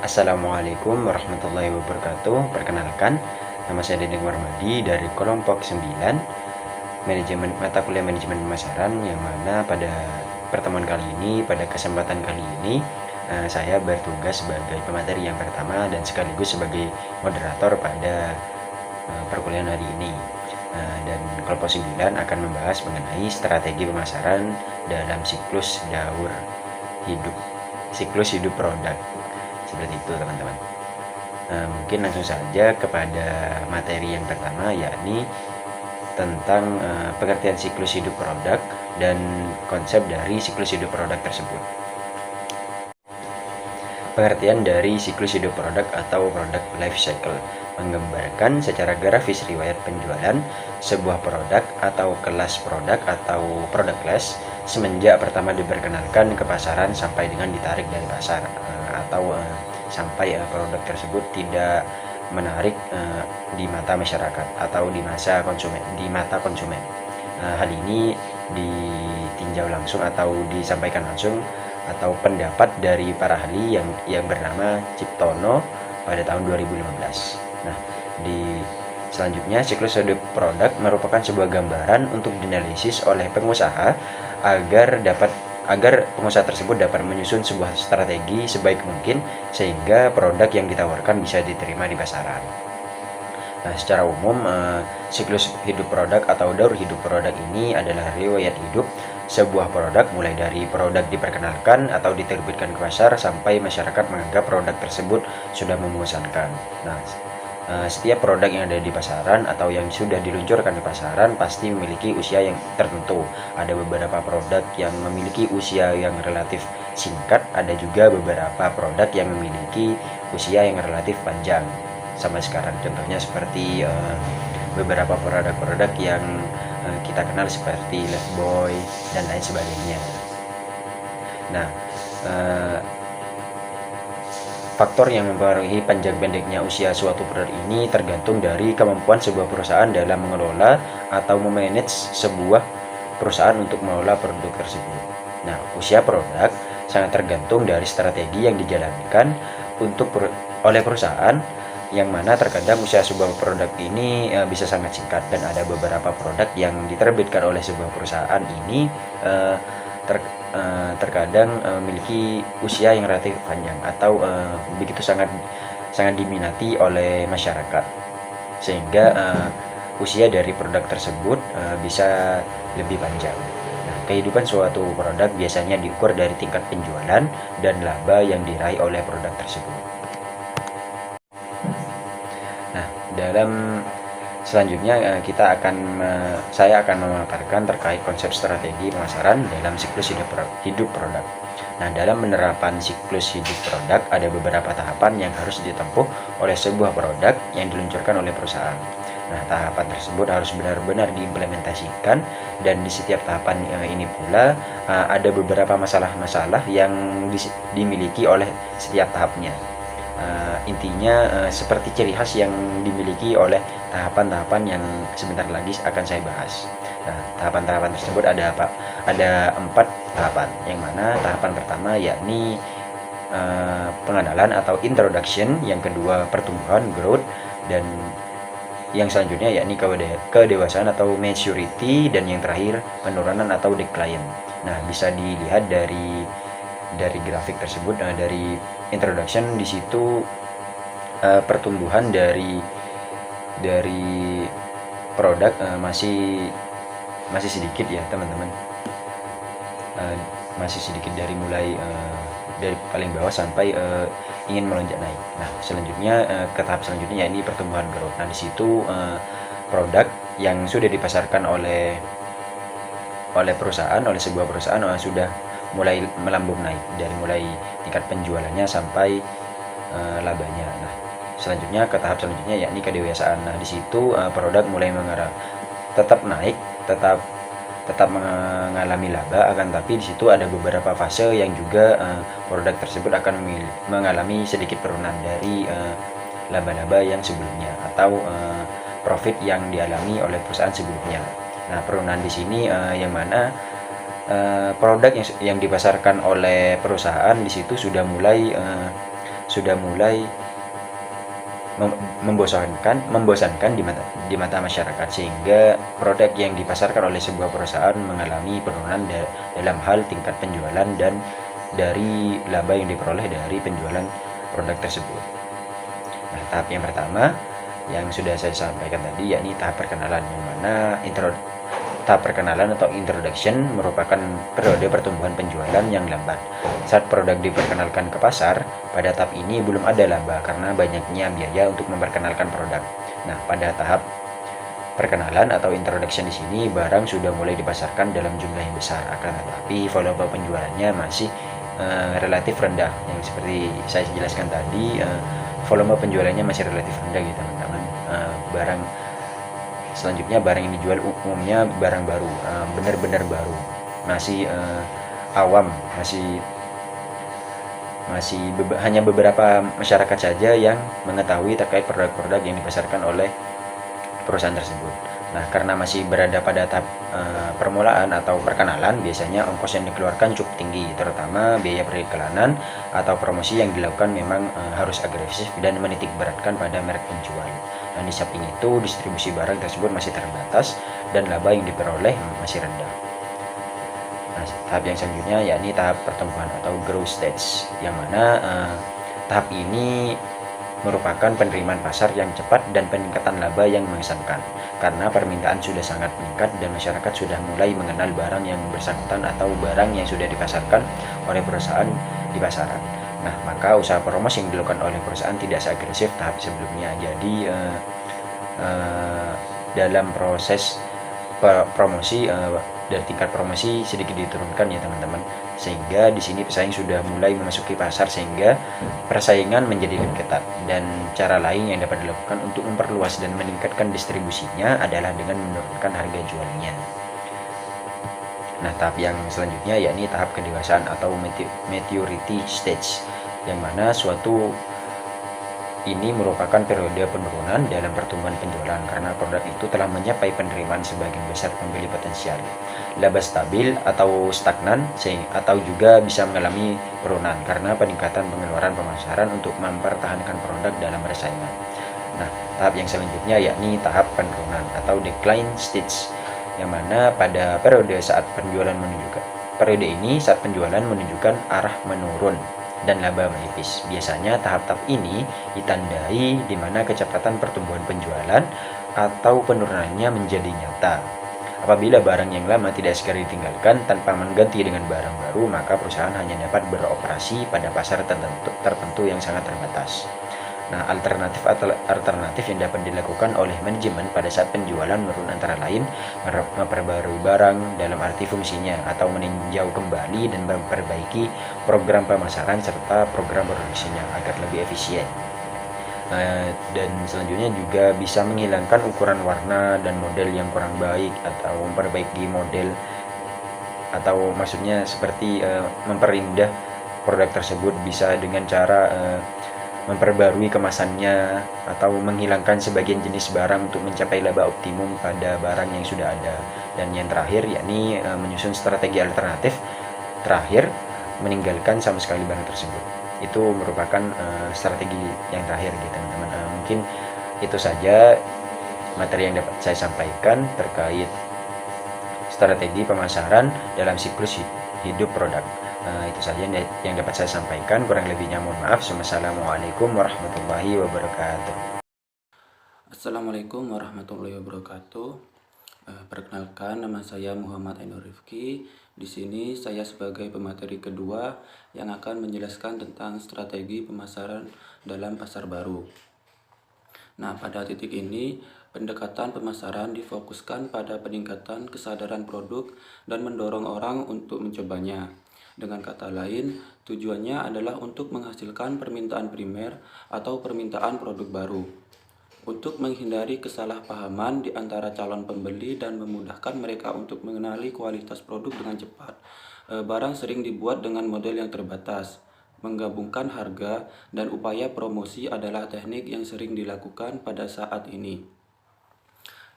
Assalamualaikum warahmatullahi wabarakatuh. Perkenalkan, nama saya Dedeng Warmadi dari kelompok 9 manajemen mata kuliah manajemen pemasaran, yang mana pada pertemuan kali ini, pada kesempatan kali ini, saya bertugas sebagai pemateri yang pertama dan sekaligus sebagai moderator pada perkuliahan hari ini. Dan kelompok 9 akan membahas mengenai strategi pemasaran dalam siklus hidup produk. Seperti itu, teman-teman. Mungkin langsung saja kepada materi yang pertama, yakni tentang pengertian siklus hidup produk dan konsep dari siklus hidup produk tersebut. Pengertian dari siklus hidup produk atau product life cycle menggambarkan secara grafis riwayat penjualan sebuah produk atau kelas produk atau product class semenjak pertama diperkenalkan ke pasaran sampai dengan ditarik dari pasar, atau sampai produk tersebut tidak menarik di mata masyarakat atau di mata konsumen. Hal ini ditinjau langsung atau disampaikan langsung atau pendapat dari para ahli yang bernama Ciptono pada tahun 2015. Nah, selanjutnya siklus hidup produk merupakan sebuah gambaran untuk dianalisis oleh pengusaha agar pengusaha tersebut dapat menyusun sebuah strategi sebaik mungkin sehingga produk yang ditawarkan bisa diterima di pasaran. Nah, secara umum siklus hidup produk atau daur hidup produk ini adalah riwayat hidup sebuah produk mulai dari produk diperkenalkan atau diterbitkan ke pasar sampai masyarakat menganggap produk tersebut sudah memuaskan. Nah, setiap produk yang ada di pasaran atau yang sudah diluncurkan di pasaran pasti memiliki usia yang tertentu. Ada beberapa produk yang memiliki usia yang relatif singkat, ada juga beberapa produk yang memiliki usia yang relatif panjang sampai sekarang. Contohnya seperti beberapa produk-produk yang kita kenal seperti Lifebuoy dan lain sebagainya. Nah, faktor yang mempengaruhi panjang pendeknya usia suatu produk ini tergantung dari kemampuan sebuah perusahaan dalam mengelola atau memanage sebuah perusahaan untuk mengelola produk tersebut. Nah, usia produk sangat tergantung dari strategi yang dijalankan oleh perusahaan, yang mana terkadang usia sebuah produk ini bisa sangat singkat, dan ada beberapa produk yang diterbitkan oleh sebuah perusahaan ini terkadang memiliki usia yang relatif panjang atau begitu sangat diminati oleh masyarakat, sehingga usia dari produk tersebut bisa lebih panjang. Nah, kehidupan suatu produk biasanya diukur dari tingkat penjualan dan laba yang diraih oleh produk tersebut. Nah, dalam selanjutnya saya akan memaparkan terkait konsep strategi pemasaran dalam siklus hidup produk. Nah, dalam penerapan siklus hidup produk ada beberapa tahapan yang harus ditempuh oleh sebuah produk yang diluncurkan oleh perusahaan. Nah, tahapan tersebut harus benar-benar diimplementasikan, dan di setiap tahapan ini pula ada beberapa masalah-masalah yang dimiliki oleh setiap tahapnya. Intinya seperti ciri khas yang dimiliki oleh tahapan-tahapan yang sebentar lagi akan saya bahas. Nah, tahapan-tahapan tersebut ada 4 tahapan, yang mana tahapan pertama yakni pengenalan atau introduction, yang kedua pertumbuhan growth, dan yang selanjutnya yakni kedewasaan atau maturity, dan yang terakhir penurunan atau decline. Nah, bisa dilihat dari grafik tersebut. Dari introduction, di situ pertumbuhan dari produk masih sedikit ya, teman-teman. Masih sedikit dari paling bawah sampai ingin melonjak naik. Nah, selanjutnya ke tahap selanjutnya yakni pertumbuhan growth. Nah, di situ produk yang sudah dipasarkan oleh sebuah perusahaan sudah mulai melambung naik, dari mulai tingkat penjualannya sampai labanya. Nah, selanjutnya ke tahap selanjutnya yakni kedewasaan. Nah, di situ produk mulai tetap naik, tetap mengalami laba, akan tapi di situ ada beberapa fase yang juga produk tersebut akan mengalami sedikit penurunan dari laba-laba yang sebelumnya atau profit yang dialami oleh perusahaan sebelumnya. Nah, penurunan di sini yang mana produk yang dipasarkan oleh perusahaan di situ sudah mulai sudah mulai membosankan di mata masyarakat, sehingga produk yang dipasarkan oleh sebuah perusahaan mengalami penurunan dalam hal tingkat penjualan dan dari laba yang diperoleh dari penjualan produk tersebut. Nah, tahap yang pertama yang sudah saya sampaikan tadi, yakni tahap perkenalan, yang mana tahap perkenalan atau introduction merupakan periode pertumbuhan penjualan yang lambat. Saat produk diperkenalkan ke pasar, pada tahap ini belum ada laba karena banyaknya biaya untuk memperkenalkan produk. Nah, pada tahap perkenalan atau introduction di sini, barang sudah mulai dipasarkan dalam jumlah yang besar, akan tetapi volume penjualannya masih relatif rendah. Yang seperti saya jelaskan tadi, volume penjualannya masih relatif rendah gitu teman-teman. Barang selanjutnya, barang yang dijual umumnya barang baru, benar-benar baru, masih awam, hanya beberapa masyarakat saja yang mengetahui terkait produk-produk yang dipasarkan oleh perusahaan tersebut. Nah, karena masih berada pada tahap permulaan atau perkenalan, biasanya ongkos yang dikeluarkan cukup tinggi, terutama biaya periklanan atau promosi yang dilakukan memang harus agresif dan menitik beratkan pada merek penjual. Dan di samping itu, distribusi barang tersebut masih terbatas dan laba yang diperoleh masih rendah. Nah, tahap yang selanjutnya yakni tahap pertumbuhan atau growth stage, yang mana tahap ini merupakan penerimaan pasar yang cepat dan peningkatan laba yang mengesankan, karena permintaan sudah sangat meningkat dan masyarakat sudah mulai mengenal barang yang bersangkutan atau barang yang sudah dipasarkan oleh perusahaan di pasaran. Nah, maka usaha promosi yang dilakukan oleh perusahaan tidak seagresif tahap sebelumnya. Jadi dalam proses promosi, dari tingkat promosi sedikit diturunkan ya teman-teman, sehingga di sini pesaing sudah mulai memasuki pasar sehingga persaingan menjadi lebih ketat. Dan cara lain yang dapat dilakukan untuk memperluas dan meningkatkan distribusinya adalah dengan menurunkan harga jualnya. Nah, tahap yang selanjutnya yakni tahap kedewasaan atau maturity stage, yang mana suatu ini merupakan periode penurunan dalam pertumbuhan penjualan karena produk itu telah mencapai penerimaan sebagian besar pembeli potensial. Laba stabil atau stagnan, atau juga bisa mengalami penurunan karena peningkatan pengeluaran pemasaran untuk mempertahankan produk dalam persaingan. Nah, tahap yang selanjutnya yakni tahap penurunan atau decline stage, yang mana pada periode ini saat penjualan menunjukkan arah menurun dan laba menipis. Biasanya tahap-tahap ini ditandai di mana kecepatan pertumbuhan penjualan atau penurunannya menjadi nyata. Apabila barang yang lama tidak segera ditinggalkan tanpa mengganti dengan barang baru, maka perusahaan hanya dapat beroperasi pada pasar tertentu yang sangat terbatas. Nah, alternatif yang dapat dilakukan oleh manajemen pada saat penjualan menurun antara lain memperbarui barang dalam arti fungsinya, atau meninjau kembali dan memperbaiki program pemasaran serta program produksinya agar lebih efisien. Dan selanjutnya juga bisa menghilangkan ukuran warna dan model yang kurang baik, atau memperbaiki model, atau maksudnya seperti memperindah produk tersebut bisa dengan cara memperbarui kemasannya atau menghilangkan sebagian jenis barang untuk mencapai laba optimum pada barang yang sudah ada. Dan yang terakhir yakni menyusun strategi alternatif terakhir, meninggalkan sama sekali barang tersebut. Itu merupakan strategi yang terakhir gitu teman-teman. Mungkin itu saja materi yang dapat saya sampaikan terkait strategi pemasaran dalam siklus hidup produk. Itu saja yang dapat saya sampaikan, kurang lebihnya mohon maaf. Wassalamualaikum warahmatullahi wabarakatuh. Assalamualaikum warahmatullahi wabarakatuh. Perkenalkan, nama saya Muhammad Ainur Rifki. Di sini saya sebagai pemateri kedua yang akan menjelaskan tentang strategi pemasaran dalam pasar baru. Nah, pada titik ini pendekatan pemasaran difokuskan pada peningkatan kesadaran produk dan mendorong orang untuk mencobanya. Dengan kata lain, tujuannya adalah untuk menghasilkan permintaan primer atau permintaan produk baru. Untuk menghindari kesalahpahaman di antara calon pembeli dan memudahkan mereka untuk mengenali kualitas produk dengan cepat, barang sering dibuat dengan model yang terbatas. Menggabungkan harga dan upaya promosi adalah teknik yang sering dilakukan pada saat ini.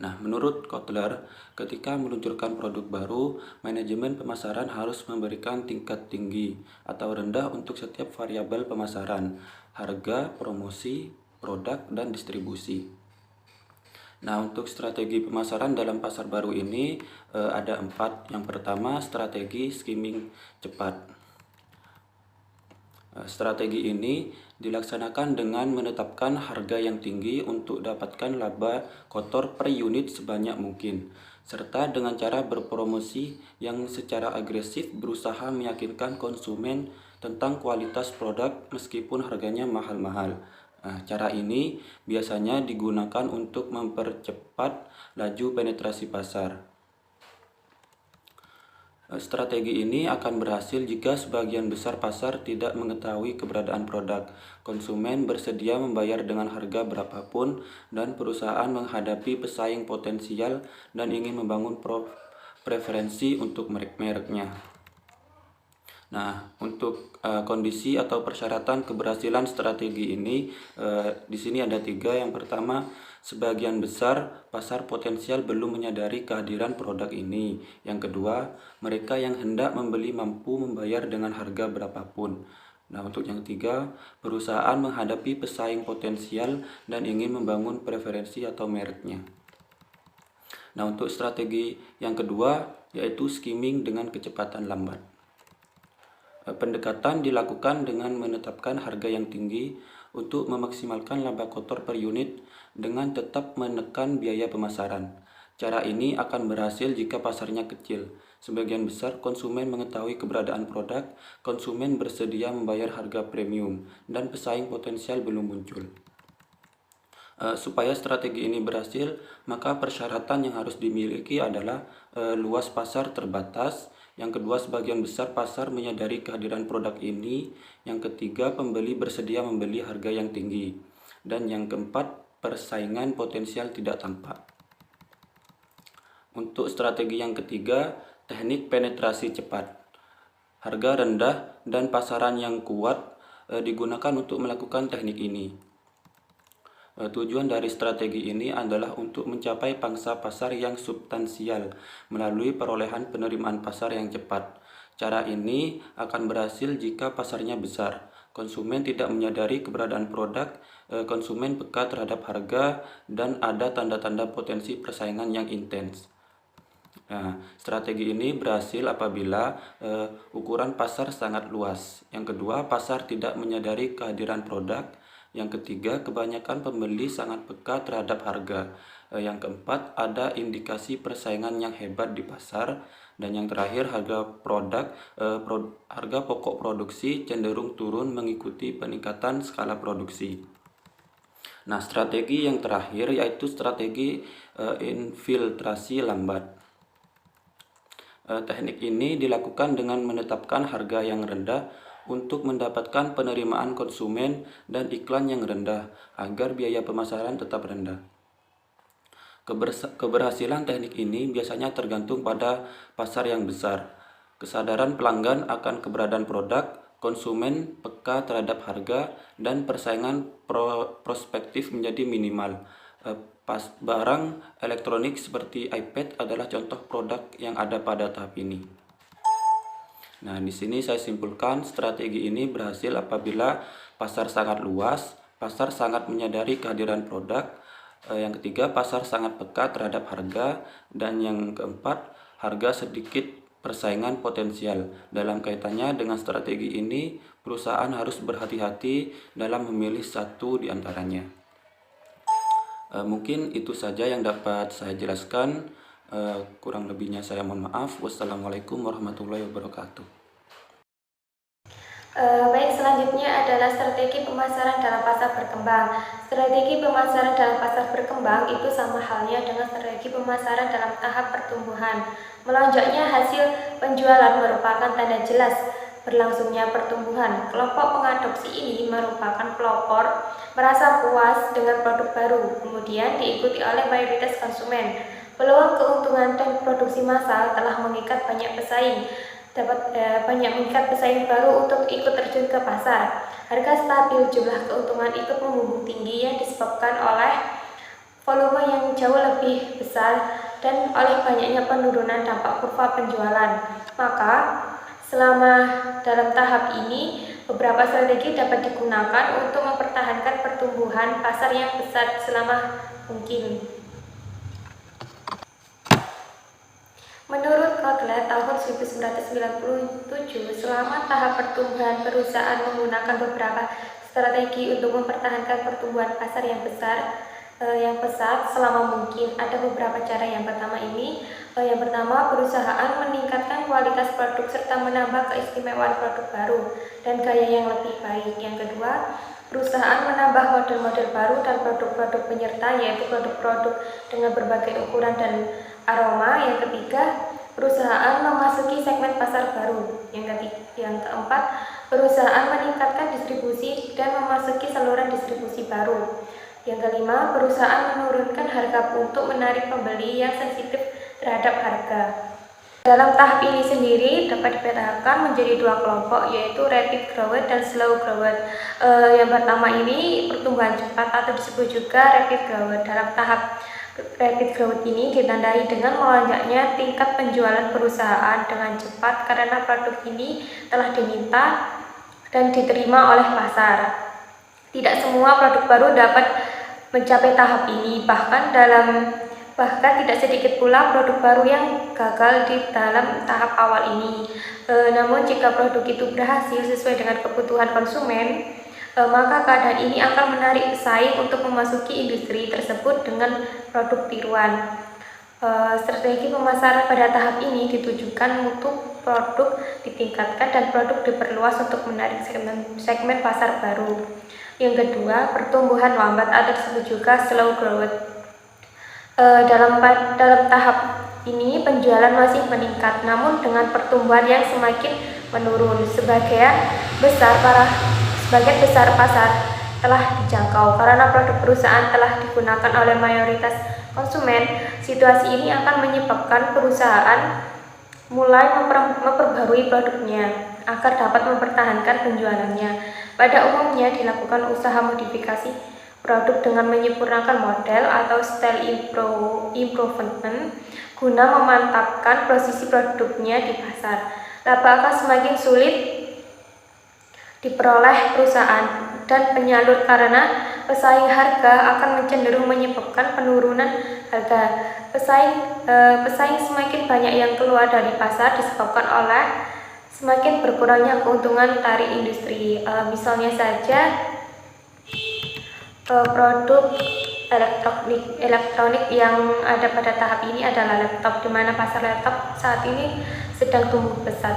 Nah, menurut Kotler, ketika meluncurkan produk baru, manajemen pemasaran harus memberikan tingkat tinggi atau rendah untuk setiap variabel pemasaran, harga, promosi, produk, dan distribusi. Nah, untuk strategi pemasaran dalam pasar baru ini ada 4. Yang pertama, strategi skimming cepat. Strategi ini dilaksanakan dengan menetapkan harga yang tinggi untuk dapatkan laba kotor per unit sebanyak mungkin, serta dengan cara berpromosi yang secara agresif berusaha meyakinkan konsumen tentang kualitas produk meskipun harganya mahal-mahal. Cara ini biasanya digunakan untuk mempercepat laju penetrasi pasar. Strategi ini akan berhasil jika sebagian besar pasar tidak mengetahui keberadaan produk, konsumen bersedia membayar dengan harga berapapun, dan perusahaan menghadapi pesaing potensial dan ingin membangun preferensi untuk mereknya. Nah, untuk kondisi atau persyaratan keberhasilan strategi ini, di sini ada 3. Yang pertama, sebagian besar pasar potensial belum menyadari kehadiran produk ini. Yang kedua, mereka yang hendak membeli mampu membayar dengan harga berapapun. Nah, untuk yang ketiga, perusahaan menghadapi pesaing potensial dan ingin membangun preferensi atau mereknya. Nah, untuk strategi yang kedua, yaitu skimming dengan kecepatan lambat. Pendekatan dilakukan dengan menetapkan harga yang tinggi untuk memaksimalkan laba kotor per unit dengan tetap menekan biaya pemasaran. Cara ini akan berhasil jika pasarnya kecil. Sebagian besar konsumen mengetahui keberadaan produk, konsumen bersedia membayar harga premium, dan pesaing potensial belum muncul. Supaya strategi ini berhasil, maka persyaratan yang harus dimiliki adalah luas pasar terbatas. Yang kedua, sebagian besar pasar menyadari kehadiran produk ini. Yang ketiga, pembeli bersedia membeli harga yang tinggi. Dan yang keempat, persaingan potensial tidak tampak. Untuk strategi yang ketiga, teknik penetrasi cepat. Harga rendah dan pasaran yang kuat digunakan untuk melakukan teknik ini. Tujuan dari strategi ini adalah untuk mencapai pangsa pasar yang substansial melalui perolehan penerimaan pasar yang cepat. Cara ini akan berhasil jika pasarnya besar, konsumen tidak menyadari keberadaan produk, konsumen peka terhadap harga, dan ada tanda-tanda potensi persaingan yang intens. Nah, strategi ini berhasil apabila ukuran pasar sangat luas. Yang kedua, pasar tidak menyadari kehadiran produk. Yang ketiga, kebanyakan pembeli sangat peka terhadap harga. Yang keempat, ada indikasi persaingan yang hebat di pasar. Dan yang terakhir, harga pokok produksi cenderung turun mengikuti peningkatan skala produksi. Nah, strategi yang terakhir yaitu strategi infiltrasi lambat. Teknik ini dilakukan dengan menetapkan harga yang rendah untuk mendapatkan penerimaan konsumen dan iklan yang rendah agar biaya pemasaran tetap rendah. Keberhasilan teknik ini biasanya tergantung pada pasar yang besar, kesadaran pelanggan akan keberadaan produk, konsumen peka terhadap harga, dan persaingan prospektif menjadi minimal. Barang elektronik seperti iPad adalah contoh produk yang ada pada tahap ini. Nah, di sini saya simpulkan strategi ini berhasil apabila pasar sangat luas, pasar sangat menyadari kehadiran produk, yang ketiga pasar sangat peka terhadap harga, dan yang keempat harga sedikit persaingan potensial. Dalam kaitannya dengan strategi ini, perusahaan harus berhati-hati dalam memilih satu di antaranya. Mungkin itu saja yang dapat saya jelaskan. Kurang lebihnya saya mohon maaf. Wassalamualaikum warahmatullahi wabarakatuh. Baik, selanjutnya adalah strategi pemasaran dalam pasar berkembang. Strategi pemasaran dalam pasar berkembang itu sama halnya dengan strategi pemasaran dalam tahap pertumbuhan. Melonjaknya hasil penjualan merupakan tanda jelas berlangsungnya pertumbuhan. Kelompok pengadopsi ini merupakan pelopor merasa puas dengan produk baru, kemudian diikuti oleh mayoritas konsumen. Peluang keuntungan dan produksi massal telah mengikat banyak pesaing baru untuk ikut terjun ke pasar. Harga stabil, jumlah keuntungan ikut membumbung tinggi yang disebabkan oleh volume yang jauh lebih besar dan oleh banyaknya penurunan dampak kurva penjualan. Maka, selama dalam tahap ini, beberapa strategi dapat digunakan untuk mempertahankan pertumbuhan pasar yang besar selama mungkin. Menurut Kotler tahun 1997, selama tahap pertumbuhan perusahaan menggunakan beberapa strategi untuk mempertahankan pertumbuhan pasar yang pesat selama mungkin. Ada beberapa cara. Yang pertama, perusahaan meningkatkan kualitas produk serta menambah keistimewaan produk baru dan gaya yang lebih baik. Yang kedua, perusahaan menambah model-model baru dan produk-produk penyerta, yaitu produk-produk dengan berbagai ukuran dan aroma. Yang ketiga, perusahaan memasuki segmen pasar baru. Yang keempat, perusahaan meningkatkan distribusi dan memasuki saluran distribusi baru. Yang kelima, perusahaan menurunkan harga untuk menarik pembeli yang sensitif terhadap harga. Dalam tahap ini sendiri dapat dibedakan menjadi dua kelompok, yaitu rapid growth dan slow growth. Yang pertama ini pertumbuhan cepat atau disebut juga rapid growth. Dalam tahap rapid growth ini ditandai dengan melonjaknya tingkat penjualan perusahaan dengan cepat karena produk ini telah diminta dan diterima oleh pasar. Tidak semua produk baru dapat mencapai tahap ini, bahkan tidak sedikit pula produk baru yang gagal di dalam tahap awal ini. Namun jika produk itu berhasil sesuai dengan kebutuhan konsumen, maka keadaan ini akan menarik pesaing untuk memasuki industri tersebut dengan produk tiruan. Strategi pemasaran pada tahap ini ditujukan untuk produk ditingkatkan dan produk diperluas untuk menarik segmen pasar baru. Yang kedua, pertumbuhan lambat atau disebut juga slow growth. Dalam tahap ini penjualan masih meningkat, namun dengan pertumbuhan yang semakin menurun. Sebagian besar pasar telah dijangkau karena produk perusahaan telah digunakan oleh mayoritas konsumen. Situasi ini akan menyebabkan perusahaan mulai memperbarui produknya agar dapat mempertahankan penjualannya. Pada umumnya dilakukan usaha modifikasi produk dengan menyempurnakan model atau style improvement guna memantapkan posisi produknya di pasar. Laba akan semakin sulit diperoleh perusahaan dan penyalur karena pesaing harga akan cenderung menyebabkan penurunan harga. Pesaing semakin banyak yang keluar dari pasar disebabkan oleh semakin berkurangnya keuntungan tarik industri. Misalnya saja produk elektronik yang ada pada tahap ini adalah laptop, di mana pasar laptop saat ini sedang tumbuh pesat.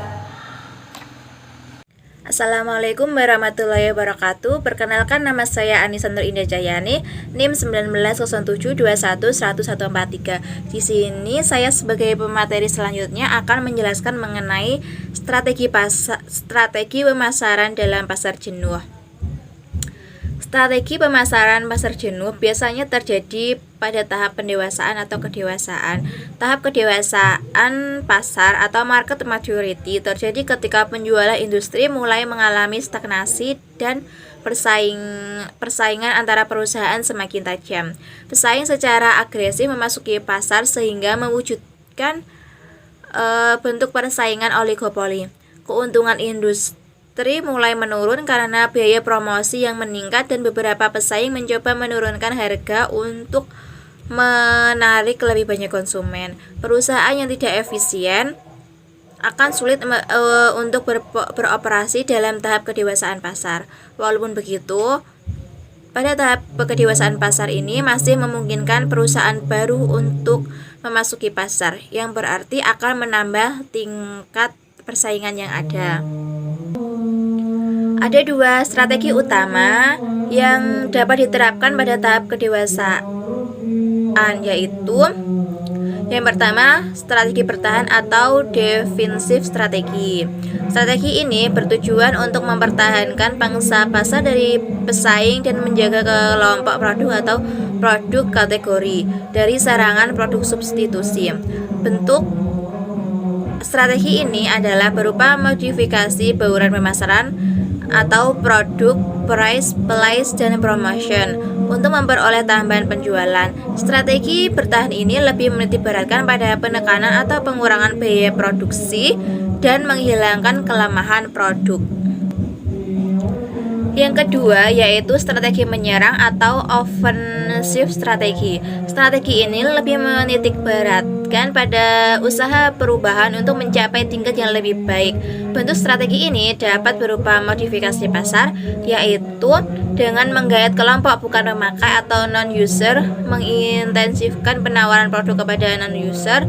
Assalamualaikum warahmatullahi wabarakatuh. Perkenalkan, nama saya Anissa Nur Indah Jayani, NIM 1901211143. Di sini saya sebagai pemateri selanjutnya akan menjelaskan mengenai strategi pemasaran dalam pasar jenuh. Strategi pemasaran pasar jenuh biasanya terjadi pada tahap pendewasaan atau kedewasaan. Tahap kedewasaan pasar atau market maturity terjadi ketika penjualan industri mulai mengalami stagnasi dan persaingan antara perusahaan semakin tajam. Pesaing secara agresif memasuki pasar sehingga mewujudkan bentuk persaingan oligopoli. Keuntungan industri mulai menurun karena biaya promosi yang meningkat dan beberapa pesaing mencoba menurunkan harga untuk menarik lebih banyak konsumen. Perusahaan yang tidak efisien akan sulit untuk beroperasi dalam tahap kedewasaan pasar. Walaupun begitu, pada tahap kedewasaan pasar ini masih memungkinkan perusahaan baru untuk memasuki pasar, yang berarti akan menambah tingkat persaingan yang ada. Ada dua strategi utama yang dapat diterapkan pada tahap kedewasaan, yaitu yang pertama, strategi bertahan atau defensive strategi. Strategi ini bertujuan untuk mempertahankan pangsa pasar dari pesaing dan menjaga kelompok produk atau produk kategori dari serangan produk substitusi. Bentuk strategi ini adalah berupa modifikasi bauran pemasaran atau produk, price, place, dan promotion untuk memperoleh tambahan penjualan. Strategi bertahan ini lebih menitikberatkan pada penekanan atau pengurangan biaya produksi dan menghilangkan kelemahan produk. Yang kedua yaitu strategi menyerang atau offensive strategi. Strategi ini lebih menitikberatkan pada usaha perubahan untuk mencapai tingkat yang lebih baik. Bentuk strategi ini dapat berupa modifikasi pasar, yaitu dengan menggait kelompok bukan pemakai atau non-user, mengintensifkan penawaran produk kepada non-user,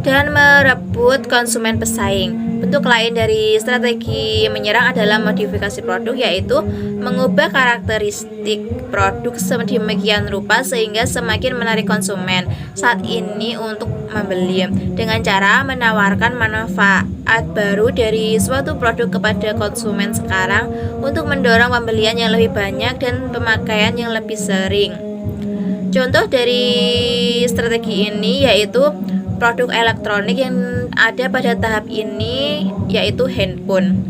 dan merebut konsumen pesaing. Bentuk lain dari strategi menyerang adalah modifikasi produk, yaitu mengubah karakteristik produk sedemikian rupa sehingga semakin menarik konsumen saat ini untuk membeli, dengan cara menawarkan manfaat baru dari suatu produk kepada konsumen sekarang untuk mendorong pembelian yang lebih banyak dan pemakaian yang lebih sering. Contoh dari strategi ini yaitu produk elektronik yang ada pada tahap ini yaitu handphone.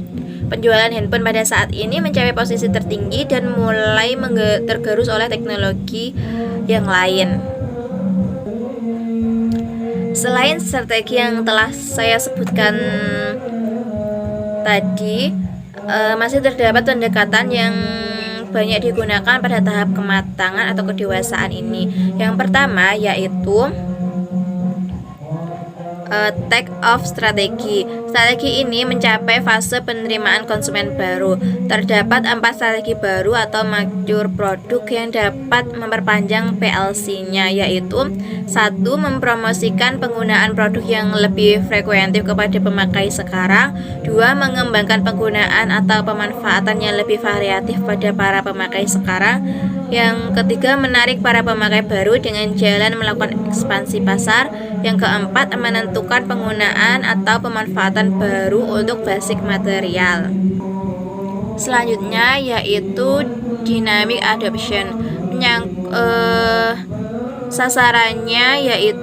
Penjualan handphone pada saat ini mencapai posisi tertinggi dan mulai tergerus oleh teknologi yang lain. Selain strategi yang telah saya sebutkan tadi, masih terdapat pendekatan yang banyak digunakan pada tahap kematangan atau kedewasaan ini. Yang pertama yaitu take off strategi. Strategi ini mencapai fase penerimaan konsumen baru. Terdapat 4 strategi baru atau mature produk yang dapat memperpanjang PLC-nya, yaitu 1. Mempromosikan penggunaan produk yang lebih frekuentif kepada pemakai sekarang. 2. Mengembangkan penggunaan atau pemanfaatan yang lebih variatif pada para pemakai sekarang. Yang ketiga, menarik para pemakai baru dengan jalan melakukan ekspansi pasar. Yang keempat, menentukan penggunaan atau pemanfaatan baru untuk basic material. Selanjutnya yaitu dynamic adoption. Sasarannya yaitu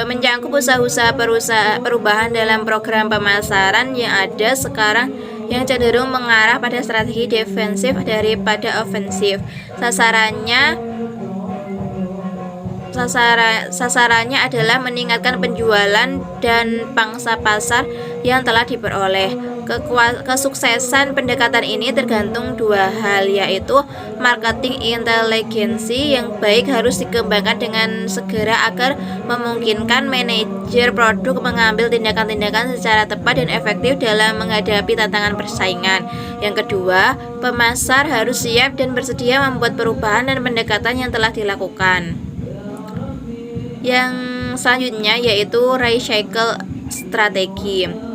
mencakup usaha-usaha perubahan dalam program pemasaran yang ada sekarang yang cenderung mengarah pada strategi defensif daripada ofensif. Sasarannya adalah meningkatkan penjualan dan pangsa pasar yang telah diperoleh. Kesuksesan pendekatan ini tergantung 2 hal, yaitu marketing inteligensi yang baik harus dikembangkan dengan segera agar memungkinkan manajer produk mengambil tindakan-tindakan secara tepat dan efektif dalam menghadapi tantangan persaingan. Yang kedua, pemasar harus siap dan bersedia membuat perubahan dan pendekatan yang telah dilakukan. Yang selanjutnya yaitu recycle strategi.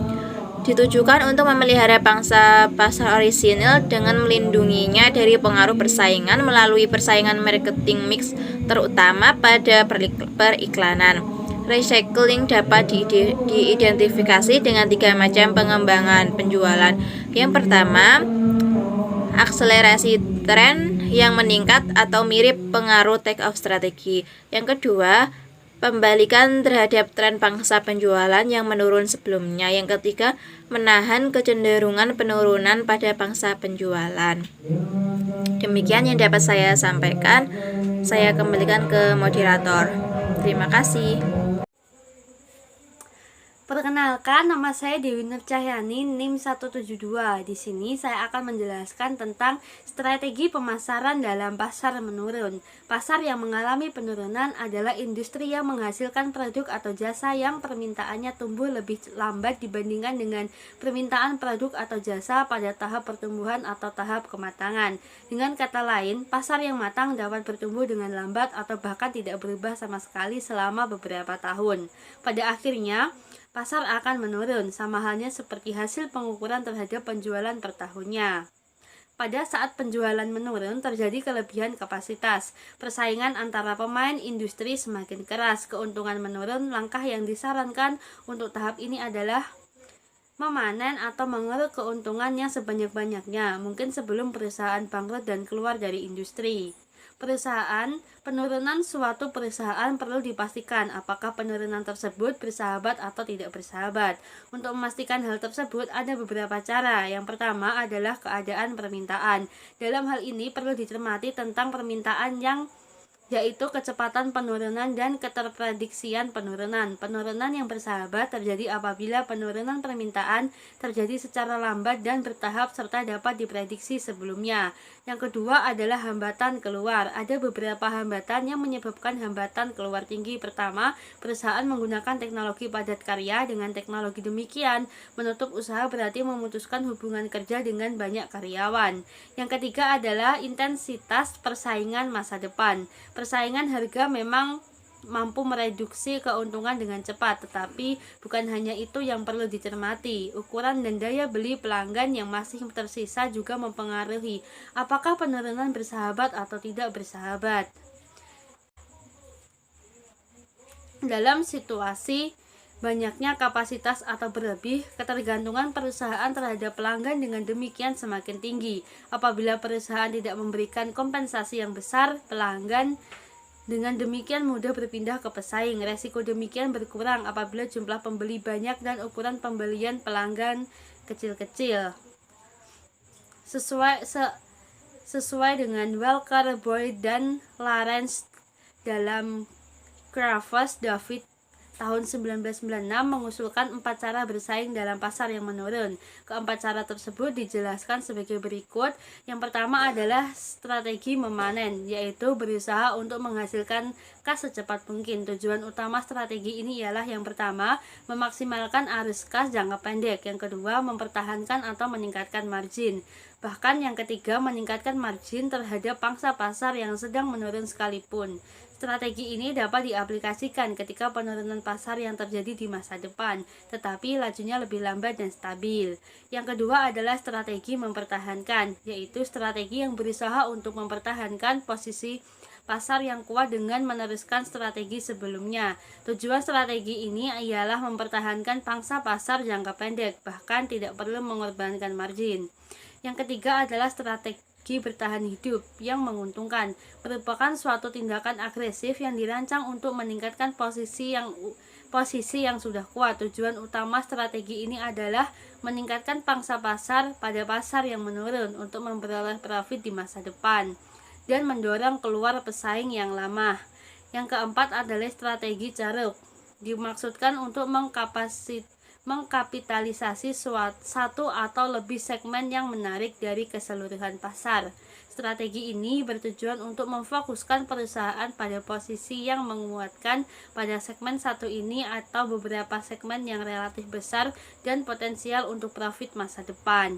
Ditujukan untuk memelihara pangsa pasar orisinil dengan melindunginya dari pengaruh persaingan melalui persaingan marketing mix, terutama pada periklanan. Recycling dapat diidentifikasi dengan 3 macam pengembangan penjualan. Yang pertama, akselerasi tren yang meningkat atau mirip pengaruh take off strategi. Yang kedua, pembalikan terhadap tren pangsa penjualan yang menurun sebelumnya. Yang ketiga, menahan kecenderungan penurunan pada pangsa penjualan. Demikian yang dapat saya sampaikan. Saya kembalikan ke moderator. Terima kasih. Perkenalkan, nama saya Dewi Nur Cahyani, NIM 172. Di sini saya akan menjelaskan tentang strategi pemasaran dalam pasar menurun. Pasar yang mengalami penurunan adalah industri yang menghasilkan produk atau jasa yang permintaannya tumbuh lebih lambat dibandingkan dengan permintaan produk atau jasa pada tahap pertumbuhan atau tahap kematangan. Dengan kata lain, pasar yang matang dapat bertumbuh dengan lambat atau bahkan tidak berubah sama sekali selama beberapa tahun. Pada akhirnya, pasar akan menurun, sama halnya seperti hasil pengukuran terhadap penjualan per tahunnya. Pada saat penjualan menurun, terjadi kelebihan kapasitas. Persaingan antara pemain industri semakin keras. Keuntungan menurun, langkah yang disarankan untuk tahap ini adalah memanen atau mengeruk keuntungan yang sebanyak-banyaknya, mungkin sebelum perusahaan bangkrut dan keluar dari industri. penurunan suatu perusahaan perlu dipastikan apakah penurunan tersebut bersahabat atau tidak bersahabat. Untuk memastikan hal tersebut ada beberapa cara. Yang pertama adalah keadaan permintaan. Dalam hal ini perlu dicermati tentang permintaan yaitu kecepatan penurunan dan keterprediksian penurunan. Penurunan yang bersahabat terjadi apabila penurunan permintaan terjadi secara lambat dan bertahap serta dapat diprediksi sebelumnya. Yang kedua adalah hambatan keluar. Ada beberapa hambatan yang menyebabkan hambatan keluar tinggi. Pertama, perusahaan menggunakan teknologi padat karya. Dengan teknologi demikian, menutup usaha berarti memutuskan hubungan kerja dengan banyak karyawan. Yang ketiga adalah intensitas persaingan masa depan. Persaingan harga memang mampu mereduksi keuntungan dengan cepat, tetapi bukan hanya itu yang perlu dicermati. Ukuran dan daya beli pelanggan yang masih tersisa juga mempengaruhi apakah penurunan bersahabat atau tidak bersahabat. Dalam situasi banyaknya kapasitas atau berlebih, ketergantungan perusahaan terhadap pelanggan dengan demikian semakin tinggi. Apabila perusahaan tidak memberikan kompensasi yang besar, pelanggan dengan demikian mudah berpindah ke pesaing. Resiko demikian berkurang apabila jumlah pembeli banyak dan ukuran pembelian pelanggan kecil-kecil. Sesuai dengan Walker, Boyd, dan Lawrence dalam Crafts, David tahun 1996 mengusulkan 4 cara bersaing dalam pasar yang menurun. Keempat cara tersebut dijelaskan sebagai berikut. Yang pertama adalah strategi memanen, yaitu berusaha untuk menghasilkan kas secepat mungkin. Tujuan utama strategi ini ialah yang pertama, memaksimalkan arus kas jangka pendek. Yang kedua, mempertahankan atau meningkatkan margin. Bahkan yang ketiga, meningkatkan margin terhadap pangsa pasar yang sedang menurun sekalipun. Strategi ini dapat diaplikasikan ketika penurunan pasar yang terjadi di masa depan, tetapi lajunya lebih lambat dan stabil. Yang kedua adalah strategi mempertahankan, yaitu strategi yang berusaha untuk mempertahankan posisi pasar yang kuat dengan meneruskan strategi sebelumnya. Tujuan strategi ini ialah mempertahankan pangsa pasar jangka pendek, bahkan tidak perlu mengorbankan margin. Yang ketiga adalah strategi bertahan hidup yang menguntungkan, merupakan suatu tindakan agresif yang dirancang untuk meningkatkan posisi yang sudah kuat. Tujuan utama strategi ini adalah meningkatkan pangsa pasar pada pasar yang menurun untuk memperoleh profit di masa depan dan mendorong keluar pesaing yang lama. Yang keempat adalah strategi caruk, dimaksudkan untuk mengkapitalisasi satu atau lebih segmen yang menarik dari keseluruhan pasar. Strategi ini bertujuan untuk memfokuskan perusahaan pada posisi yang menguatkan pada segmen satu ini atau beberapa segmen yang relatif besar dan potensial untuk profit masa depan.